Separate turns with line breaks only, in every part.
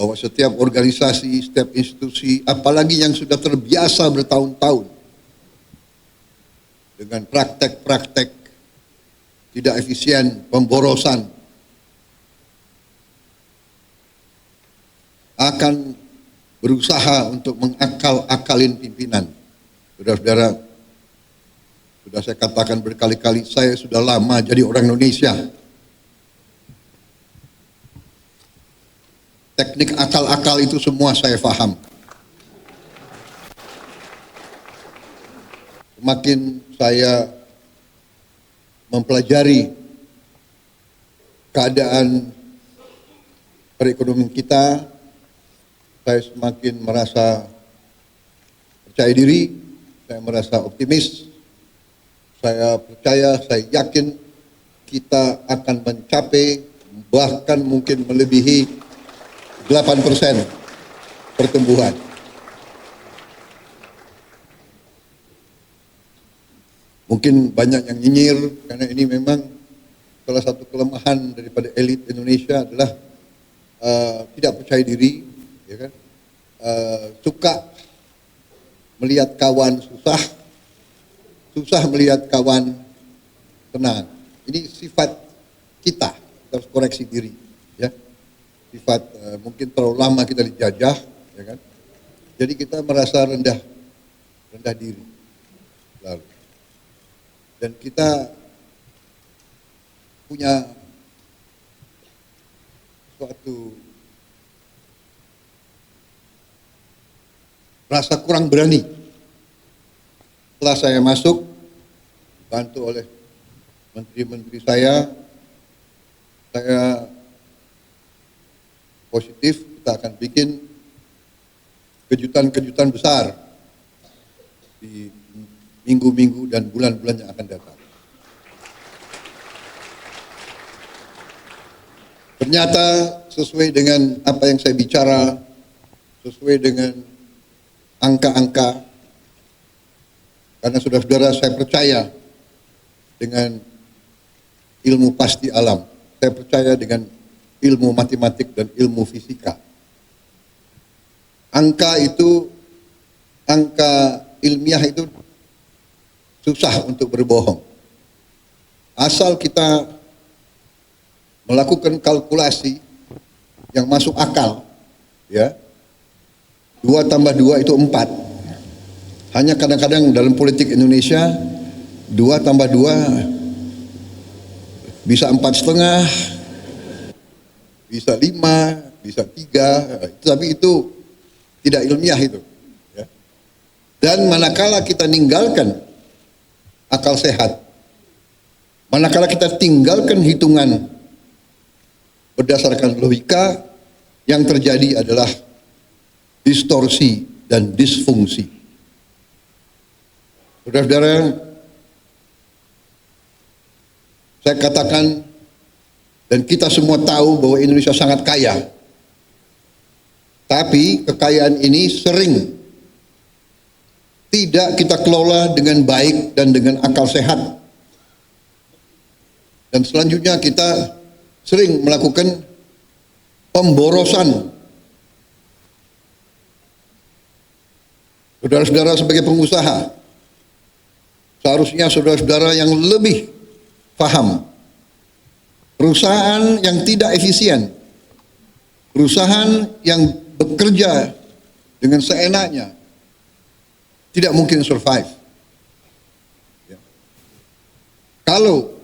bahwa setiap organisasi, setiap institusi, apalagi yang sudah terbiasa bertahun-tahun dengan praktek-praktek tidak efisien, pemborosan, akan berusaha untuk mengakal-akalin pimpinan. Saudara-saudara, sudah saya katakan berkali-kali, saya sudah lama jadi orang Indonesia. Teknik akal-akal itu semua saya paham. Semakin saya mempelajari keadaan perekonomian kita, saya semakin merasa percaya diri, saya merasa optimis, saya percaya, saya yakin kita akan mencapai bahkan mungkin melebihi 8% pertumbuhan. Mungkin banyak yang nyinyir karena ini memang salah satu kelemahan daripada elit Indonesia adalah tidak percaya diri, ya kan? Suka melihat kawan susah melihat kawan tenang. Ini sifat kita harus koreksi diri, ya. Sifat mungkin terlalu lama kita dijajah, ya kan? Jadi kita merasa rendah diri lalu. Dan kita punya suatu rasa kurang berani. Setelah saya masuk, bantu oleh menteri-menteri saya positif, kita akan bikin kejutan-kejutan besar di minggu-minggu dan bulan-bulan yang akan datang. Ternyata sesuai dengan apa yang saya bicara, sesuai dengan angka-angka, karena saudara-saudara saya percaya dengan ilmu pasti alam, saya percaya dengan ilmu matematik dan ilmu fisika. Angka ilmiah itu susah untuk berbohong. Asal kita melakukan kalkulasi yang masuk akal, ya. 2 tambah 2 itu 4. Hanya kadang-kadang dalam politik Indonesia 2 tambah 2 bisa 4,5, bisa 5, bisa 3, tapi itu tidak ilmiah itu, ya. Dan manakala kita ninggalkan akal sehat, manakala kita tinggalkan hitungan berdasarkan logika, yang terjadi adalah distorsi dan disfungsi. Saudara-saudara, saya katakan dan kita semua tahu bahwa Indonesia sangat kaya. Tapi kekayaan ini sering tidak kita kelola dengan baik dan dengan akal sehat. Dan selanjutnya kita sering melakukan pemborosan. Saudara-saudara sebagai pengusaha, seharusnya saudara-saudara yang lebih paham. Perusahaan yang tidak efisien, perusahaan yang bekerja dengan seenaknya, tidak mungkin survive. Ya. Kalau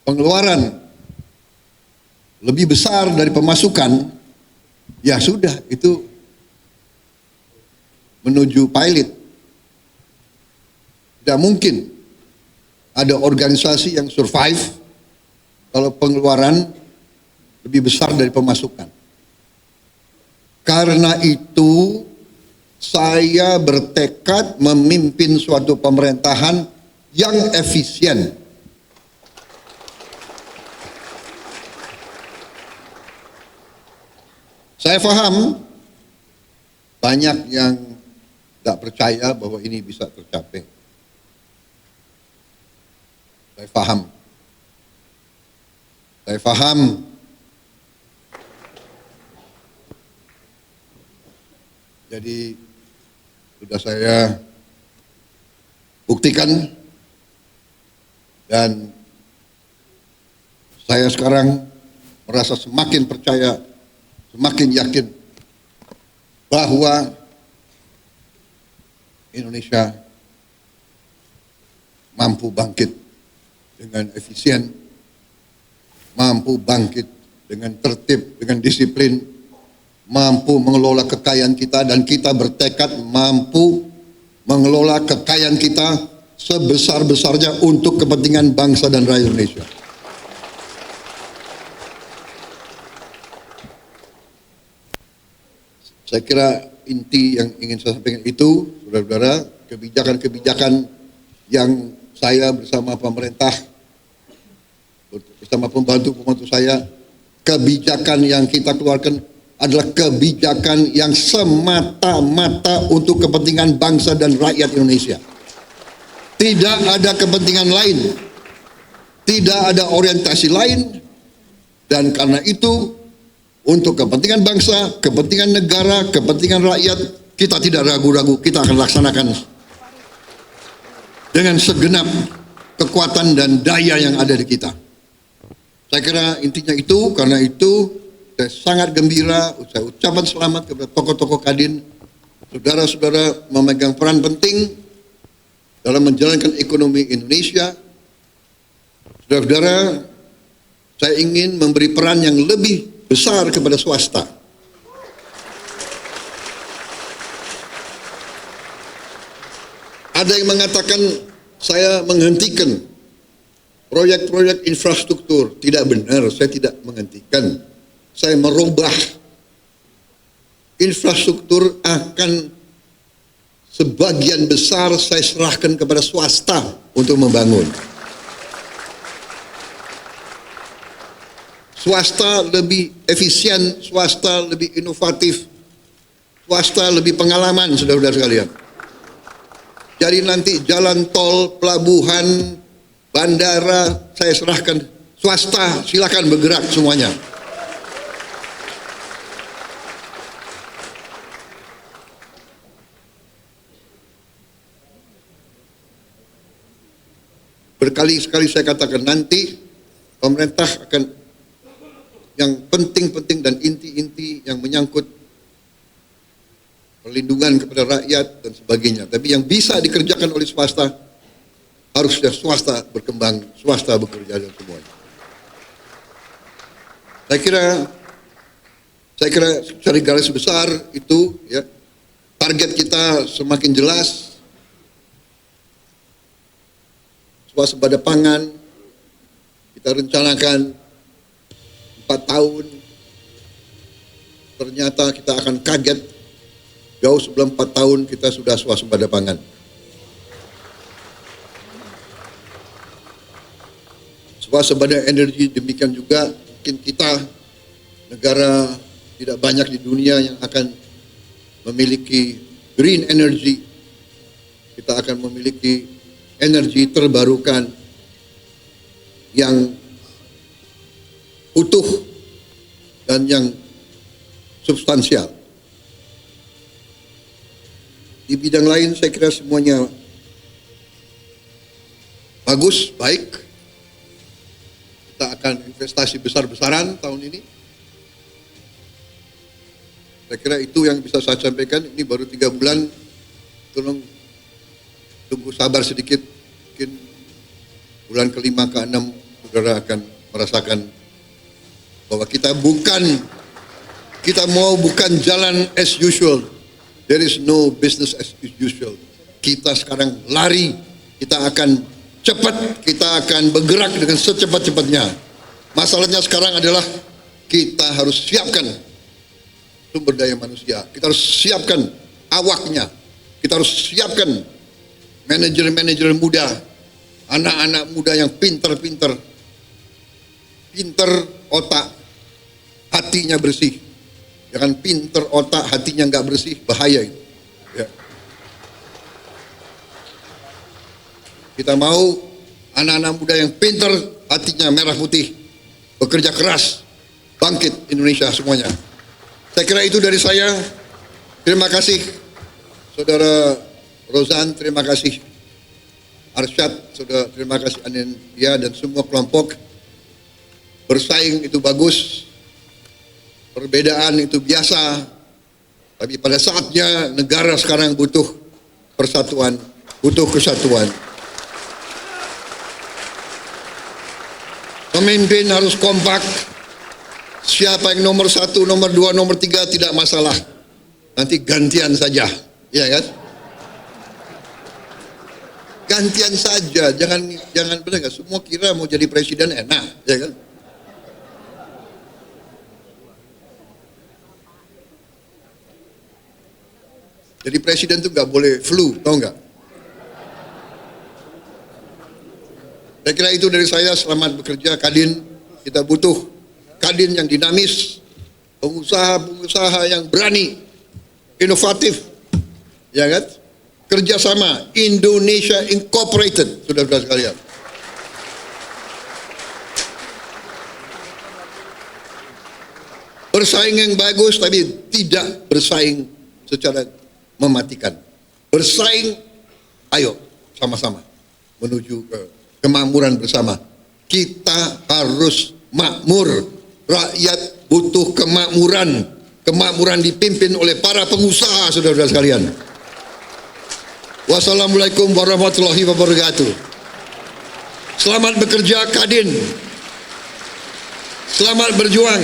pengeluaran lebih besar dari pemasukan, ya sudah, itu menuju pilot. Tidak mungkin ada organisasi yang survive kalau pengeluaran lebih besar dari pemasukan. Karena itu saya bertekad memimpin suatu pemerintahan yang efisien. Saya paham banyak yang tidak percaya bahwa ini bisa tercapai. Saya paham. Jadi sudah saya buktikan dan saya sekarang merasa semakin percaya, semakin yakin bahwa Indonesia mampu bangkit dengan efisien, mampu bangkit dengan tertib, dengan disiplin, mampu mengelola kekayaan kita, dan kita bertekad mampu mengelola kekayaan kita sebesar-besarnya untuk kepentingan bangsa dan rakyat Indonesia. Saya kira inti yang ingin saya sampaikan itu, saudara-saudara, kebijakan-kebijakan yang saya bersama pemerintah, bersama pembantu-pembantu saya, kebijakan yang kita keluarkan adalah kebijakan yang semata-mata untuk kepentingan bangsa dan rakyat Indonesia. Tidak ada kepentingan lain, tidak ada orientasi lain, dan karena itu untuk kepentingan bangsa, kepentingan negara, kepentingan rakyat, kita tidak ragu-ragu, kita akan laksanakan dengan segenap kekuatan dan daya yang ada di kita. Saya kira intinya itu, karena itu saya sangat gembira, saya ucapkan selamat kepada tokoh-tokoh Kadin, saudara-saudara memegang peran penting dalam menjalankan ekonomi Indonesia. Saudara-saudara, saya ingin memberi peran yang lebih besar kepada swasta. Ada yang mengatakan saya menghentikan proyek-proyek infrastruktur. Tidak benar, saya tidak menghentikan. Saya merubah. Infrastruktur akan sebagian besar saya serahkan kepada swasta untuk membangun. Swasta lebih efisien, swasta lebih inovatif, swasta lebih pengalaman, saudara-saudara sekalian. Jadi nanti jalan tol, pelabuhan, bandara, saya serahkan swasta, silakan bergerak semuanya. Berkali-kali saya katakan nanti pemerintah akan yang penting-penting dan inti-inti yang menyangkut perlindungan kepada rakyat dan sebagainya. Tapi yang bisa dikerjakan oleh swasta, harusnya swasta berkembang, swasta bekerja dan semuanya. Saya kira secara garis besar itu ya, target kita semakin jelas. Swasembada pangan kita rencanakan 4 tahun, ternyata kita akan kaget jauh sebelum 4 tahun kita sudah swasembada pangan. Swasembada energi demikian juga, mungkin kita negara tidak banyak di dunia yang akan memiliki green energy. Kita akan memiliki energi terbarukan yang utuh dan yang substansial. Di bidang lain saya kira semuanya bagus, baik. Kita akan investasi besar-besaran tahun ini. Saya kira itu yang bisa saya sampaikan. Ini baru 3 bulan, tolong tunggu sabar sedikit. Mungkin bulan ke-5 ke-6 saudara akan merasakan bahwa kita mau bukan jalan as usual. There is no business as usual. Kita sekarang lari, kita akan cepat, kita akan bergerak dengan secepat-cepatnya. Masalahnya sekarang adalah kita harus siapkan sumber daya manusia, kita harus siapkan awaknya, kita harus siapkan manajer-manajer muda, anak-anak muda yang pinter otak, hatinya bersih. Jangan pinter otak, hatinya nggak bersih, bahaya itu. Ya. Kita mau anak-anak muda yang pinter, hatinya merah putih, bekerja keras, bangkit Indonesia semuanya. Saya kira itu dari saya. Terima kasih Saudara Rozan, terima kasih Arsyad, Saudara, terima kasih Anindya dan semua kelompok. Bersaing itu bagus, perbedaan itu biasa, tapi pada saatnya negara sekarang butuh persatuan, butuh kesatuan. Pemimpin harus kompak. Siapa yang nomor 1, nomor 2, nomor 3 tidak masalah. Nanti gantian saja, ya kan? Gantian saja, jangan benar nggak? Semua kira mau jadi presiden enak, ya kan? Jadi presiden tuh nggak boleh flu, tahu nggak? Saya kira itu dari saya. Selamat bekerja Kadin. Kita butuh Kadin yang dinamis, pengusaha-pengusaha yang berani, inovatif, ya kan? Kerjasama Indonesia Incorporated, saudara-saudara sekalian. Bersaing yang bagus, tapi tidak bersaing secara mematikan. Bersaing, ayo sama-sama menuju ke kemakmuran bersama. Kita harus makmur. Rakyat butuh kemakmuran. Kemakmuran dipimpin oleh para pengusaha, saudara-saudara sekalian. Wassalamualaikum warahmatullahi wabarakatuh. Selamat bekerja Kadin. Selamat berjuang.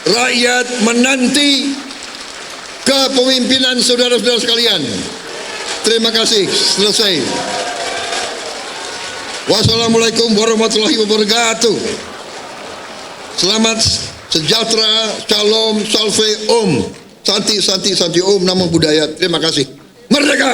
Rakyat menanti kepemimpinan saudara-saudara sekalian. Terima kasih. Selesai. Wassalamualaikum warahmatullahi wabarakatuh. Selamat sejahtera, shalom, salve, om. Santi, santi, santi, om, namo buddhaya. Terima kasih. Merdeka!